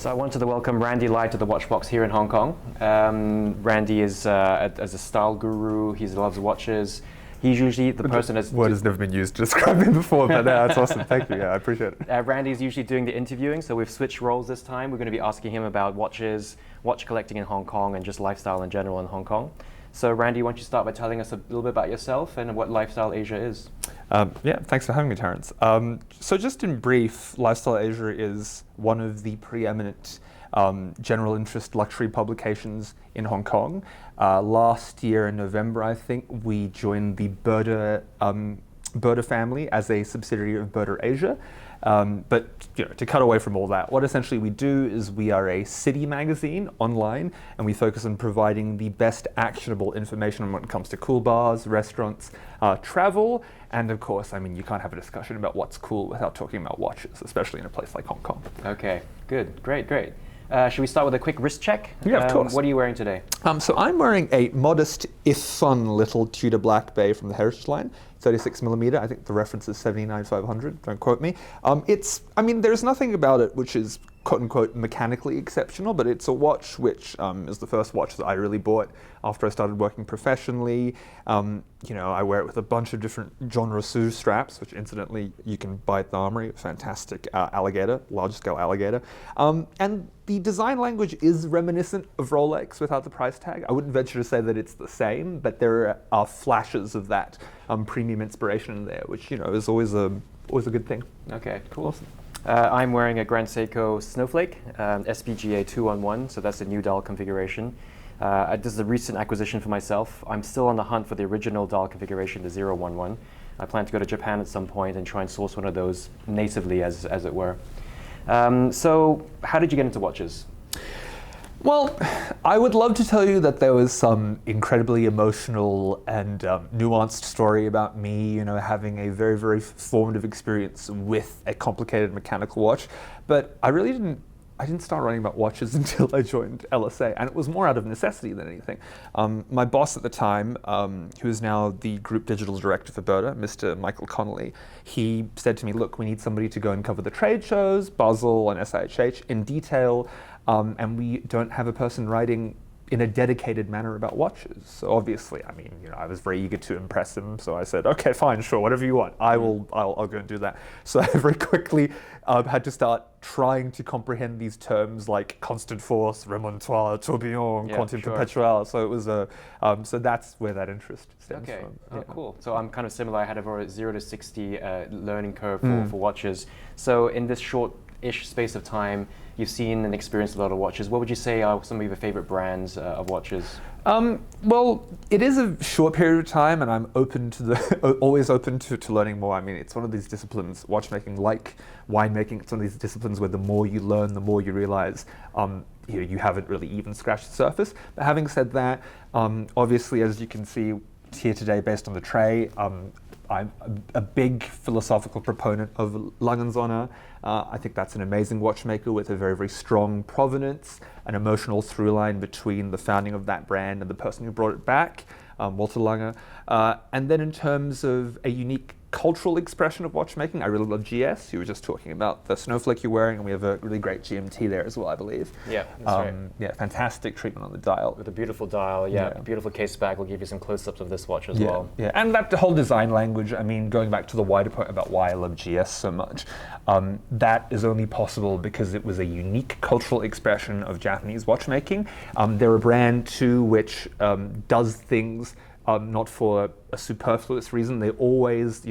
So I wanted to welcome Randy Lai to the WatchBox here in Hong Kong. Randy is as a style guru. He loves watches. He's usually the person that's... Word has never been used to describe him before, but that's awesome. Thank you. Yeah, I appreciate it. Randy's usually doing the interviewing, so we've switched roles this time. We're going to be asking him about watches, watch collecting in Hong Kong, and just lifestyle in general in Hong Kong. So Randy, why don't you start by telling us a little bit about yourself and what Lifestyle Asia is? Yeah, thanks for having me, Terence. So just in brief, Lifestyle Asia is one of the preeminent general interest luxury publications in Hong Kong. Last year in November, I think, we joined the Berta family as a subsidiary of Berta Asia. But to cut away from all that, what essentially we do is we are a city magazine online, and we focus on providing the best actionable information when it comes to cool bars, restaurants, travel, and of course, I mean, you can't have a discussion about what's cool without talking about watches, especially in a place like Hong Kong. Okay, good, great. Should we start with a quick wrist check? Yeah, of course. What are you wearing today? So I'm wearing a modest, if fun, little Tudor Black Bay from the Heritage line, 36mm. I think the reference is 79-500. Don't quote me. There's nothing about it which is quote-unquote mechanically exceptional, but it's a watch which is the first watch that I really bought after I started working professionally. I wear it with a bunch of different genre sous straps, which incidentally you can buy at the Armory, a fantastic alligator, large-scale alligator. And the design language is reminiscent of Rolex without the price tag. I wouldn't venture to say that it's the same, but there are flashes of that premium inspiration in there, which is always a good thing. Okay, cool. Awesome. I'm wearing a Grand Seiko Snowflake, SPGA 211, so that's a new dial configuration. This is a recent acquisition for myself. I'm still on the hunt for the original dial configuration, the 011. I plan to go to Japan at some point and try and source one of those natively, as it were. So how did you get into watches? Well, I would love to tell you that there was some incredibly emotional and nuanced story about me, having a very, very formative experience with a complicated mechanical watch. But I didn't start writing about watches until I joined LSA, and it was more out of necessity than anything. My boss at the time, who is now the group digital director for Berta, Mr. Michael Connolly, he said to me, look, we need somebody to go and cover the trade shows, Basel and SIHH in detail, and we don't have a person writing in a dedicated manner about watches. So obviously, I was very eager to impress him. So I said, okay, fine, sure, whatever you want. I'll go and do that. So I very quickly had to start trying to comprehend these terms like constant force, remontoire, tourbillon, quantum perpetual. So it was so that's where that interest stems from. Oh, cool. So I'm kind of similar. I had a 0 to 60 learning curve for watches. So in this short-ish space of time, you've seen and experienced a lot of watches. What would you say are some of your favorite brands of watches? Well, it is a short period of time, and I'm always open to learning more. It's one of these disciplines, watchmaking, like winemaking. It's one of these disciplines where the more you learn, the more you realize you haven't really even scratched the surface. But having said that, obviously, as you can see here today, based on the tray, I'm a big philosophical proponent of Lange Sohne. I think that's an amazing watchmaker with a very, very strong provenance, an emotional through line between the founding of that brand and the person who brought it back, Walter Lange. And then in terms of a unique cultural expression of watchmaking, I really love GS. You were just talking about the Snowflake you're wearing, and we have a really great GMT there as well, I believe. Yeah, that's right. Yeah, fantastic treatment on the dial. With a beautiful dial, beautiful case back. We'll give you some close-ups of this watch as well. Yeah, and that whole design language, going back to the wider point about why I love GS so much, that is only possible because it was a unique cultural expression of Japanese watchmaking. They're a brand too which does things not for a superfluous reason. They always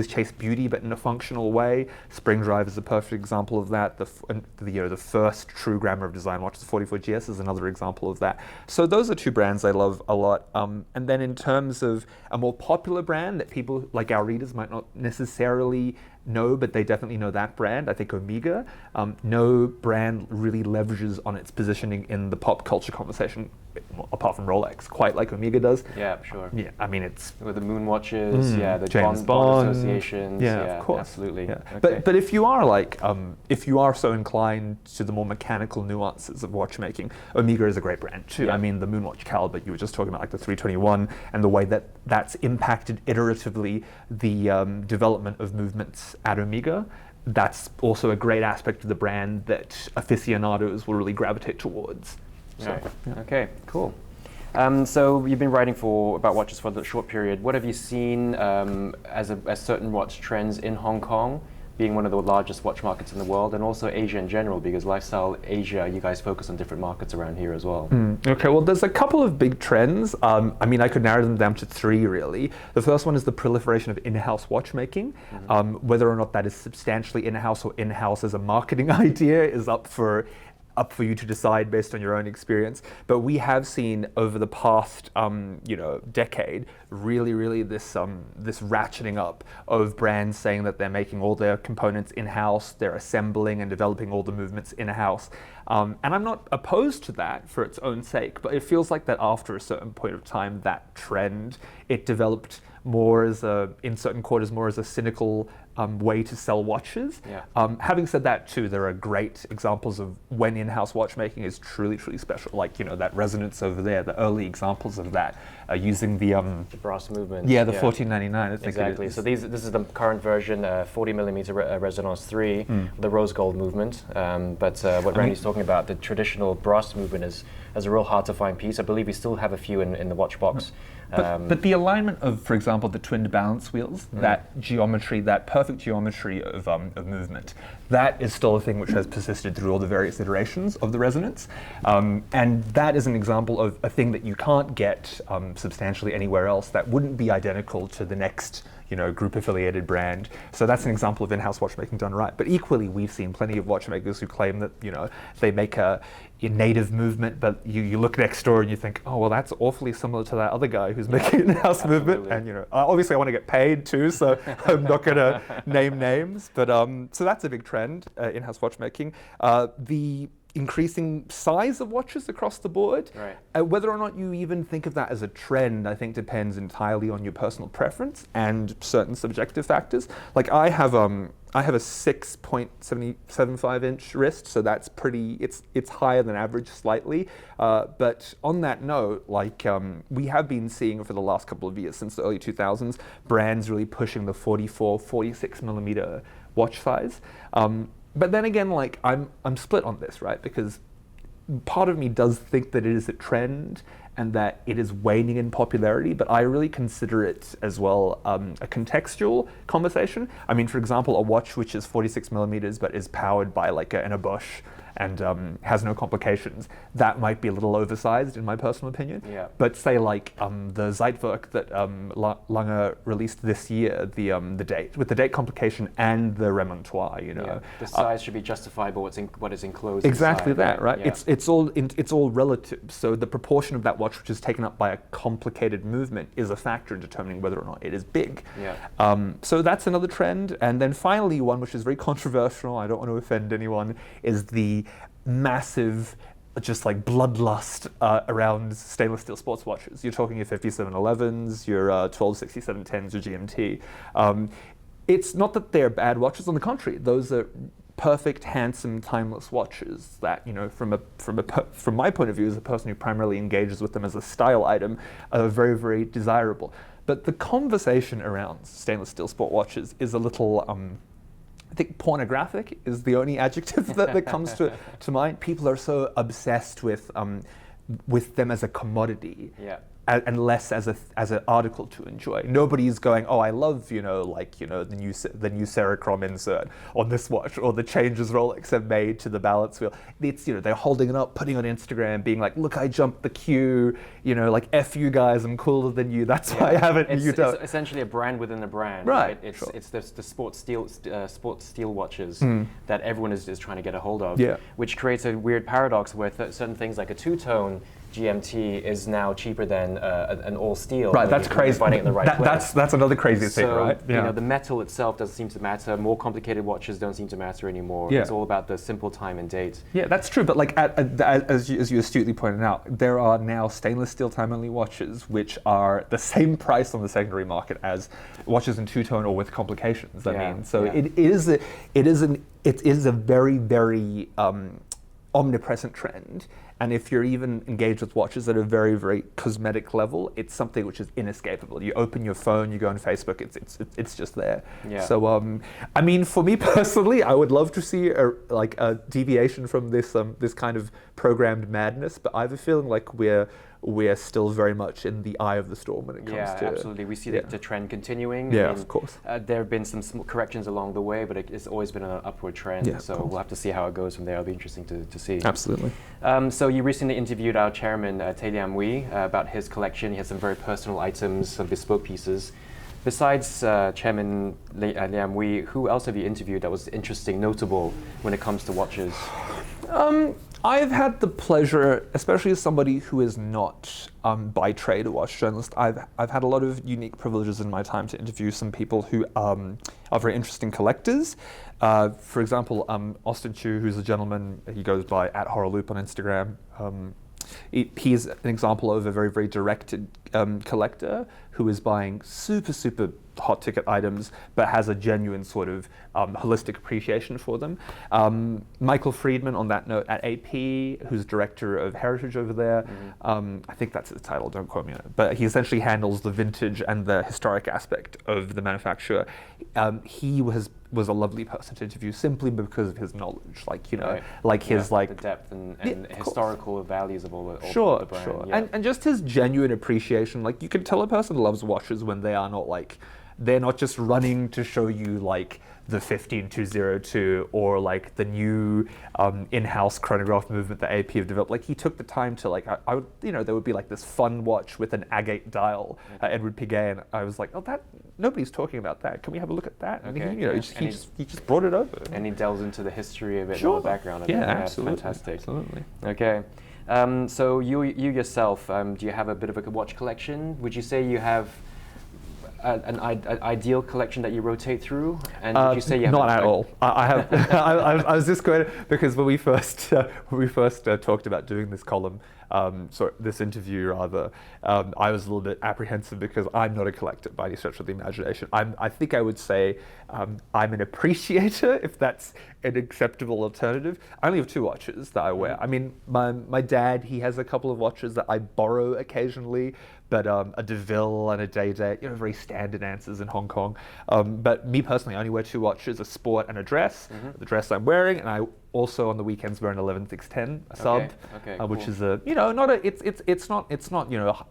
chase beauty, but in a functional way. Spring Drive is a perfect example of that. The first true grammar of design watch, the 44GS, is another example of that. So those are two brands I love a lot. And then in terms of a more popular brand that people like our readers might not necessarily know, but they definitely know that brand, I think Omega. No brand really leverages on its positioning in the pop culture conversation, apart from Rolex, quite like Omega does. Yeah, sure. Yeah, it's with the moon watches, the James Bond associations. Yeah, of course. Absolutely. Yeah. Okay. But if you are so inclined to the more mechanical nuances of watchmaking, Omega is a great brand too. Yeah. The Moonwatch caliber, you were just talking about, like the 321, and the way that's impacted iteratively the development of movements at Omega. that's also a great aspect of the brand that aficionados will really gravitate towards. So, Right. yeah. Okay, cool. So you've been writing about watches for a short period. What have you seen as certain watch trends in Hong Kong, being one of the largest watch markets in the world, and also Asia in general, because Lifestyle Asia, you guys focus on different markets around here as well. Okay, well, there's a couple of big trends. I mean, I could narrow them down to three, really. The first one is the proliferation of in-house watchmaking. Whether or not that is substantially in-house or in-house as a marketing idea is up for you to decide based on your own experience. But we have seen over the past, decade, really this ratcheting up of brands saying that they're making all their components in-house, they're assembling and developing all the movements in-house. And I'm not opposed to that for its own sake, but it feels like that after a certain point of time, that trend, it developed more in certain quarters, more as a cynical way to sell watches. Yeah. Having said that too, there are great examples of when in-house watchmaking is truly special, like that resonance over there, the early examples of that, using the brass movement. the 1499, I think Exactly. it is. So this is the current version, 40mm resonance 3, the rose gold movement. But what Randy's talking about, the traditional brass movement is a real hard to find piece. I believe we still have a few in the WatchBox. But the alignment of, for example, the twinned balance wheels, that geometry, that perfect geometry of movement, that is still a thing which has persisted through all the various iterations of the resonance. And that is an example of a thing that you can't get substantially anywhere else that wouldn't be identical to the next group affiliated brand. So that's an example of in-house watchmaking done right. But equally, we've seen plenty of watchmakers who claim that they make a native movement, but you look next door and you think, oh well, that's awfully similar to that other guy who's making an in-house movement. And obviously I want to get paid too, so I'm not going to name names. But so that's a big trend, in-house watchmaking. The increasing size of watches across the board. Right. Whether or not you even think of that as a trend, I think depends entirely on your personal preference and certain subjective factors. Like I have a 6.75 inch wrist, so that's pretty. It's higher than average slightly. But on that note, we have been seeing for the last couple of years, since the early 2000s, brands really pushing the 44, 46 millimeter watch size. But then again, I'm split on this, right? Because part of me does think that it is a trend and that it is waning in popularity, but I really consider it as well a contextual conversation. I mean, for example, a watch which is 46 millimeters but is powered by an Bosch and has no complications, that might be a little oversized in my personal opinion. Yeah. But say the Zeitwerk that Lange released this year, the date with the date complication and the remontoire, the size should be justified by what is enclosed. Exactly inside, that, right? Yeah. It's all relative. So the proportion of that watch which is taken up by a complicated movement is a factor in determining whether or not it is big. Yeah. So that's another trend. And then finally, one which is very controversial, I don't want to offend anyone, is the massive bloodlust around stainless steel sports watches. You're talking your 5711s, your 126710s, your GMT. It's not that they're bad watches, on the contrary, those are perfect, handsome, timeless watches that, from my point of view as a person who primarily engages with them as a style item, are very, very desirable. But the conversation around stainless steel sport watches is a little, I think pornographic is the only adjective that comes to mind. People are so obsessed with them as a commodity. Yeah. And less as an article to enjoy. Nobody's going, oh, I love the new Sericrom insert on this watch, or the changes Rolex have made to the balance wheel. It's they're holding it up, putting it on Instagram, being like, look, I jumped the queue. F you guys, I'm cooler than you. That's why I have it, and you don't. It's essentially a brand within a brand. Right. It's the sports steel watches that everyone is trying to get a hold of. Yeah. Which creates a weird paradox where certain things like a two-tone GMT is now cheaper than an all steel. Right, that's crazy. Finding it in the right place. That's another crazy thing, So, right? Yeah. the metal itself doesn't seem to matter. More complicated watches don't seem to matter anymore. Yeah. It's all about the simple time and date. Yeah, that's true. But as you astutely pointed out, there are now stainless steel time-only watches which are the same price on the secondary market as watches in two-tone or with complications. It is a very, very omnipresent trend. And if you're even engaged with watches at a very, very cosmetic level, it's something which is inescapable. You open your phone, you go on Facebook, it's just there. Yeah. So, I mean, for me personally, I would love to see a deviation from this this kind of programmed madness, but I have a feeling like we're still very much in the eye of the storm when it comes to... Yeah, absolutely. We see the trend continuing. Yeah, of course. There have been some corrections along the way, but it's always been an upward trend. Yeah, so we'll have to see how it goes from there. It'll be interesting to see. Absolutely. So you recently interviewed our chairman, Liam Wee, about his collection. He has some very personal items, some bespoke pieces. Besides Chairman Liam Wee, who else have you interviewed that was interesting, notable when it comes to watches? I've had the pleasure, especially as somebody who is not by trade a watch journalist, I've had a lot of unique privileges in my time to interview some people who are very interesting collectors. For example, Austin Chu, who's a gentleman, he goes by @HorrorLoop on Instagram. He's an example of a very, very directed collector who is buying super, super hot ticket items, but has a genuine sort of holistic appreciation for them. Michael Friedman, on that note, at AP, who's director of Heritage over there. I think that's his title, don't quote me on it. But he essentially handles the vintage and the historic aspect of the manufacturer. He was a lovely person to interview simply because of his knowledge, the depth and historical values of all the brand. Sure. Yeah. And just his genuine appreciation. Like, you can tell a person loves watches when they are not they're not just running to show you the 15202 or the new in-house chronograph movement that AP have developed. He took the time to there would be this fun watch with an agate dial, Edward Piguet, and I was like, oh, that nobody's talking about that. Can we have a look at that? And he just brought it over. And he delves into the history of it and the background of it. Yeah, absolutely. Fantastic. Absolutely. Okay. So you yourself, do you have a bit of a watch collection? Would you say you have an ideal collection that you rotate through? And did you say you have not at all? I have. I was just going because when we first talked about doing this column, this interview rather, I was a little bit apprehensive because I'm not a collector by any stretch of the imagination. I think I would say I'm an appreciator, if that's an acceptable alternative. I only have 2 watches that I wear. I mean, my dad, he has a couple of watches that I borrow occasionally, but a DeVille and a Day-Date, very standard answers in Hong Kong. But me personally, I only wear 2 watches, a sport and a dress. The dress I'm wearing, and I also on the weekends wear an 11610, a sub, which is it's not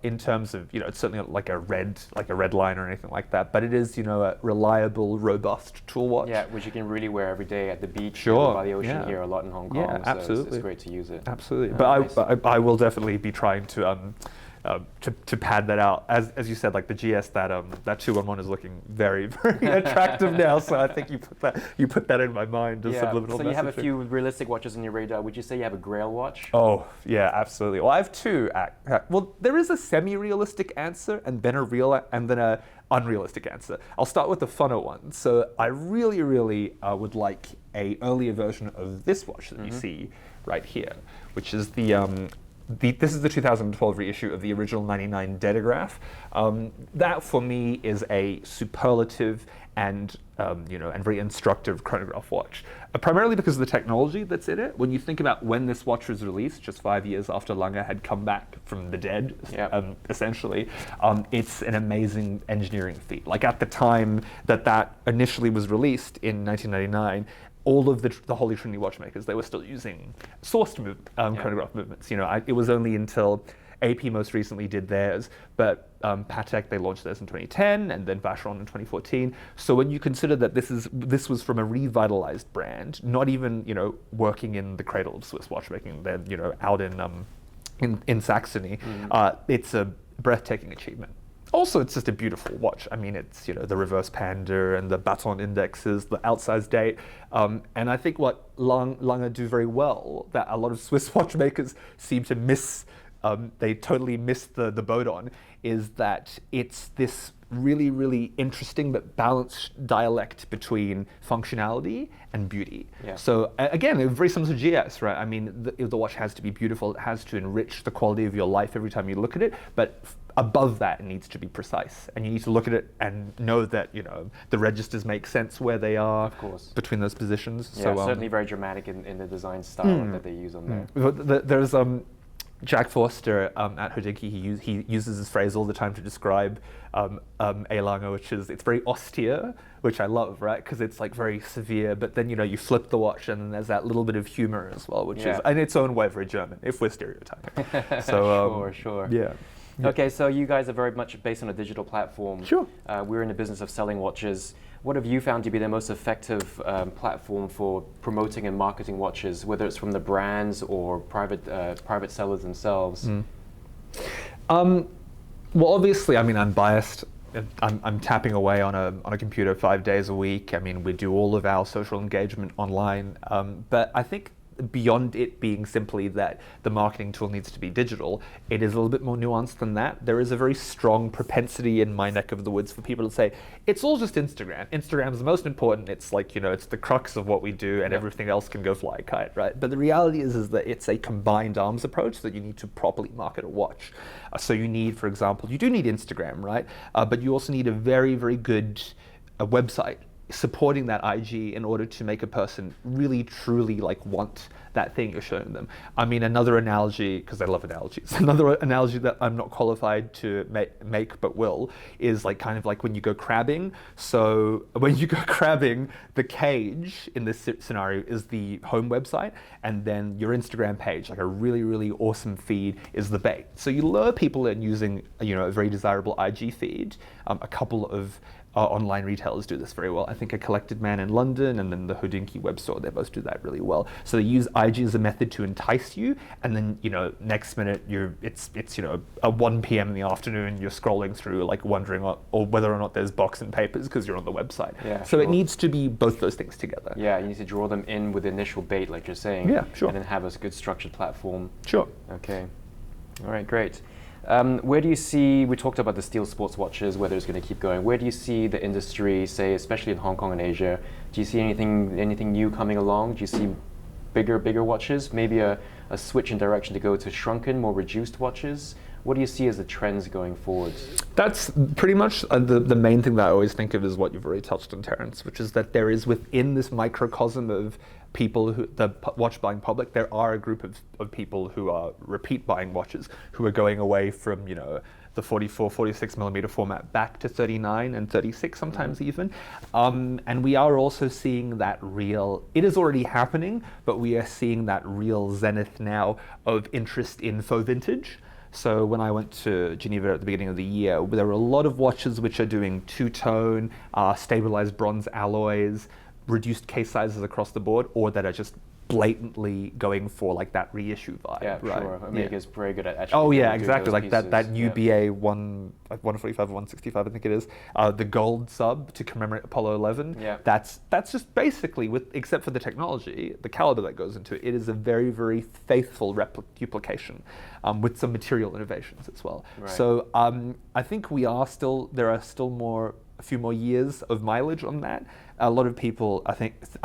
in terms of it's certainly not like a red line or anything like that, but it is a reliable, robust tool watch. Yeah, which you can really wear every day at the beach, sure, by the ocean here a lot in Hong Kong. Yeah, absolutely. So it's great to use it. Absolutely, but I will definitely be trying to pad that out. As you said, the GS, that 211 is looking very, very attractive now. So I think you put that in my mind as subliminal messaging. So you have a few realistic watches on your radar. Would you say you have a Grail watch? Oh yeah, absolutely. Well, I have 2. Well, there is a semi-realistic answer, and then a real, and then a unrealistic answer. I'll start with the funner one. So I really, really would like a earlier version of this watch that you see right here, which is this is the 2012 reissue of the original 99 Dedograph. That for me is a superlative and very instructive chronograph watch. Primarily because of the technology that's in it. When you think about when this watch was released, just 5 years after Lange had come back from the dead, essentially, it's an amazing engineering feat. At the time that initially was released in 1999, all of the Holy Trinity watchmakers, they were still using sourced chronograph movements. It was only until AP most recently did theirs, but Patek, they launched theirs in 2010, and then Vacheron in 2014. So when you consider that this was from a revitalized brand, not even working in the cradle of Swiss watchmaking, they're out in Saxony, it's a breathtaking achievement. Also, it's just a beautiful watch. I mean, it's the reverse panda and the baton indexes, the outsized date, and I think what Lange do very well that a lot of Swiss watchmakers seem to miss. They totally miss the boat on, is that it's this really, really interesting but balanced dialect between functionality and beauty. Yeah. So again, very similar to GS, right? I mean, the watch has to be beautiful. It has to enrich the quality of your life every time you look at it, but above that, it needs to be precise, and you need to look at it and know that the registers make sense where they are, of course, between those positions. Yeah, so certainly very dramatic in the design style that they use on there. There's Jack Forster at Hodinkee, he uses this phrase all the time to describe A Lange, which is, it's very austere, which I love, right? Because it's like very severe, but then, you know, you flip the watch and then there's that little bit of humor as well, which is, in its own way, very German, if we're stereotyping. So, sure. Yeah. Okay, so you guys are very much based on a digital platform. Sure. We're in the business of selling watches. What have you found to be the most effective platform for promoting and marketing watches, whether it's from the brands or private sellers themselves? Well, obviously, I mean, I'm biased. I'm tapping away on a computer 5 days a week. I mean, we do all of our social engagement online. But I think beyond it being simply that the marketing tool needs to be digital, it is a little bit more nuanced than that. There is a very strong propensity in my neck of the woods for people to say, it's all just Instagram. Instagram is the most important. It's like, you know, it's the crux of what we do and everything else can go fly a kite, right? But the reality is that it's a combined arms approach that you need to properly market a watch. So you need, for example, you do need Instagram, right? But you also need a very, very good website supporting that IG in order to make a person really truly like want that thing you're showing them. I mean, another analogy, because I love analogies, another analogy that I'm not qualified to make but will, is like kind of like when you go crabbing. So when you go crabbing, the cage in this scenario is the home website, and then your Instagram page, like a really, really awesome feed, is the bait. So you lure people in using, you know, a very desirable IG feed. A couple of online retailers do this very well. I think A Collected Man in London and then the Hodinkee web store, they both do that really well. So they use IG as a method to entice you, and then, you know, next minute it's you know, at 1 p.m. in the afternoon, you're scrolling through like wondering or whether or not there's box and papers because you're on the website. Yeah, so it needs to be both those things together. Yeah, you need to draw them in with the initial bait, like you're saying. Yeah, sure. And then have a good structured platform. Sure. Okay. All right, great. Where do you see, we talked about the steel sports watches, whether it's going to keep going. Where do you see the industry, say, especially in Hong Kong and Asia? Do you see anything new coming along? Do you see bigger watches? Maybe a switch in direction to go to shrunken, more reduced watches? What do you see as the trends going forward? That's pretty much the main thing that I always think of is what you've already touched on, Terence, which is that there is within this microcosm of people who, the watch buying public, there are a group of people who are repeat buying watches, who are going away from, you know, the 44, 46 millimeter format back to 39 and 36 sometimes even. And we are also seeing that real, it is already happening, but we are seeing that real zenith now of interest in faux vintage. So when I went to Geneva at the beginning of the year, there were a lot of watches which are doing two-tone, stabilized bronze alloys, reduced case sizes across the board, or that are just blatantly going for like that reissue vibe. Yeah, right? sure. Omega's very good at actually. Oh yeah, doing exactly. those Like pieces. that UBA 145 or 165, I think it is. The gold sub to commemorate Apollo 11. Yeah. That's just basically, with except for the technology, the caliber that goes into it, it is a very, very faithful duplication with some material innovations as well. Right. So I think there are still a few more years of mileage on that. A lot of people, I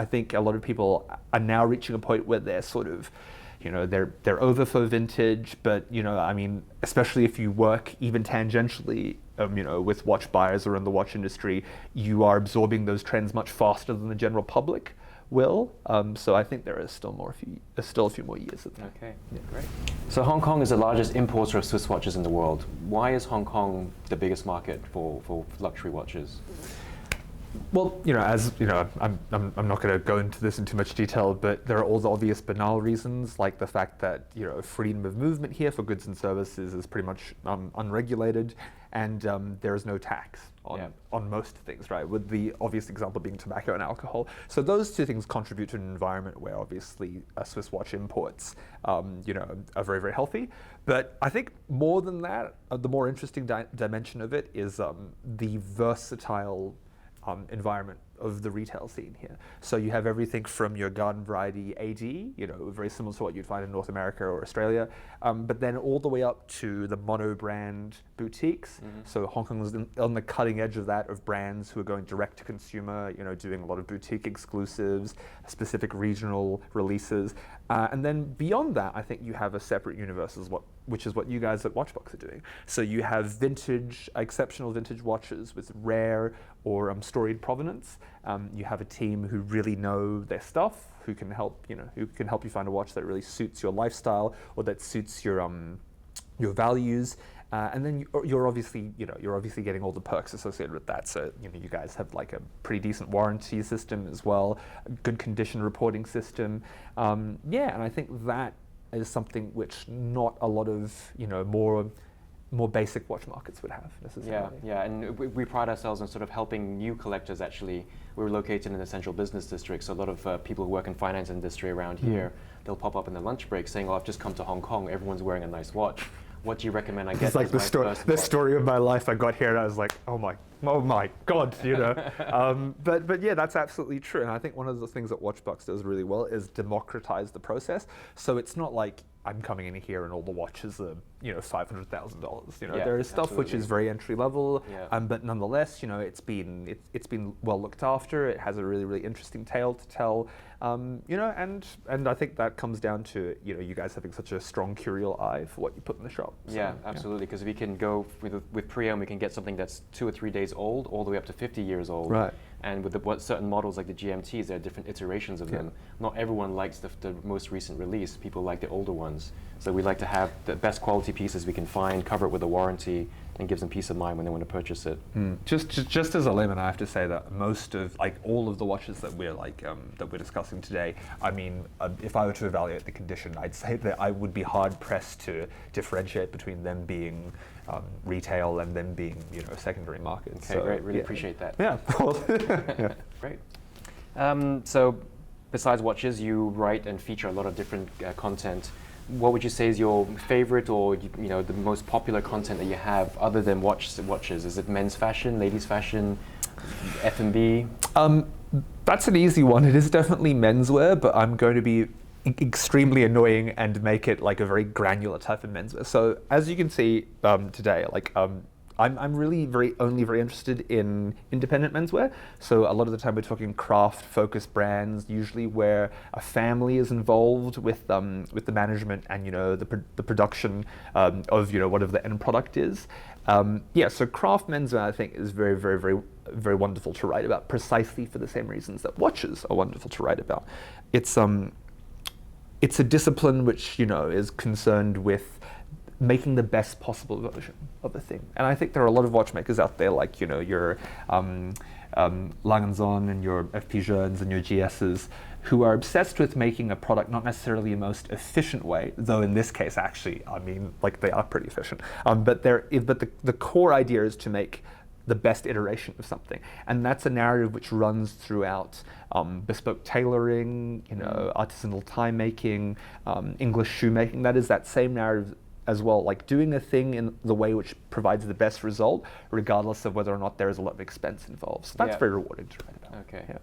think a lot of people are now reaching a point where they're sort of, you know, they're over for vintage, but, you know, I mean, especially if you work even tangentially, you know, with watch buyers or in the watch industry, you are absorbing those trends much faster than the general public will. So I think there is still a few more years of that. Okay, yeah. Great. So Hong Kong is the largest importer of Swiss watches in the world. Why is Hong Kong the biggest market for luxury watches? Well, you know, as you know, I'm not going to go into this in too much detail, but there are all the obvious banal reasons, like the fact that, you know, freedom of movement here for goods and services is pretty much unregulated, and there is no tax on most things, right? With the obvious example being tobacco and alcohol. So those two things contribute to an environment where obviously Swiss watch imports, you know, are very, very healthy. But I think more than that, the more interesting dimension of it is the versatile environment of the retail scene here. So you have everything from your garden variety AD, you know, very similar to what you'd find in North America or Australia, but then all the way up to the mono brand boutiques. Mm-hmm. So Hong Kong is on the cutting edge of that, of brands who are going direct to consumer, you know, doing a lot of boutique exclusives, specific regional releases. And then beyond that, I think you have a separate universe as what which is what you guys at WatchBox are doing. So you have vintage, exceptional vintage watches with rare or storied provenance. You have a team who really know their stuff, who can help you find a watch that really suits your lifestyle or that suits your values. And then you're obviously getting all the perks associated with that. So you guys have like a pretty decent warranty system as well, a good condition reporting system. Yeah, and I think that is something which not a lot of more basic watch markets would have necessarily. Yeah, and we pride ourselves on sort of helping new collectors. Actually, we're located in the central business district, so a lot of people who work in finance industry around here, they'll pop up in the lunch break saying, "Oh, I've just come to Hong Kong. Everyone's wearing a nice watch. What do you recommend I get?" It's like the story of my life. I got here and I was like, oh my God, But yeah, that's absolutely true. And I think one of the things that WatchBox does really well is democratize the process. So it's not like I'm coming in here and all the watches are $500,000. There is stuff which is very entry level, but nonetheless, it's been well looked after. It has a really, really interesting tale to tell. And I think that comes down to you guys having such a strong curial eye for what you put in the shop. So, yeah, absolutely. Because we can go with pre-owned, we can get something that's 2 or 3 days old, all the way up to 50 years old. Right. And with certain models like the GMTs, there are different iterations of them. Not everyone likes the most recent release. People like the older ones. So we like to have the best quality pieces we can find, cover it with a warranty, and gives them peace of mind when they want to purchase it. Just as a layman, I have to say that most of all of the watches that we're discussing today, I mean, if I were to evaluate the condition, I'd say that I would be hard pressed to differentiate between them being retail and them being secondary markets. Okay, great. Really appreciate that. Yeah. Yeah. Great. So besides watches, you write and feature a lot of different content. What would you say is your favorite or the most popular content that you have other than watches? Is it men's fashion, ladies fashion, F&B? That's an easy one. It is definitely menswear, but I'm going to be extremely annoying and make it like a very granular type of menswear. So as you can see today, I'm really very interested in independent menswear. So a lot of the time we're talking craft-focused brands, usually where a family is involved with the management and the production of whatever the end product is. So craft menswear I think is very, very, very, very wonderful to write about, precisely for the same reasons that watches are wonderful to write about. It's a discipline which is concerned with making the best possible version of a thing. And I think there are a lot of watchmakers out there like, your Lange Sohne and your FP Journes and your GSs who are obsessed with making a product not necessarily the most efficient way, though in this case actually, I mean, they are pretty efficient. But the core idea is to make the best iteration of something. And that's a narrative which runs throughout bespoke tailoring, artisanal time making, English shoemaking. That is that same narrative as well, like doing a thing in the way which provides the best result, regardless of whether or not there is a lot of expense involved. So that's very rewarding to write about. Okay. Yeah.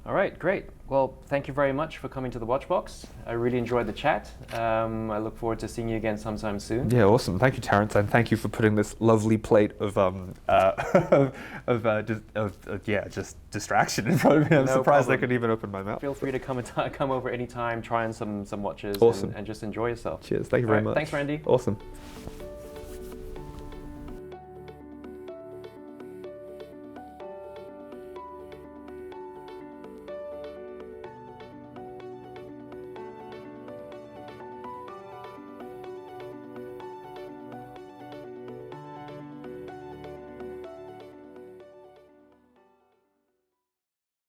All right, great. Well, thank you very much for coming to the WatchBox. I really enjoyed the chat. I look forward to seeing you again sometime soon. Yeah, awesome. Thank you, Terence, and thank you for putting this lovely plate of just distraction in front of me. I'm surprised I could even open my mouth. Feel free to come over anytime, try on some watches, awesome. and just enjoy yourself. Cheers. Thank you very much. Thanks, Randy. Awesome.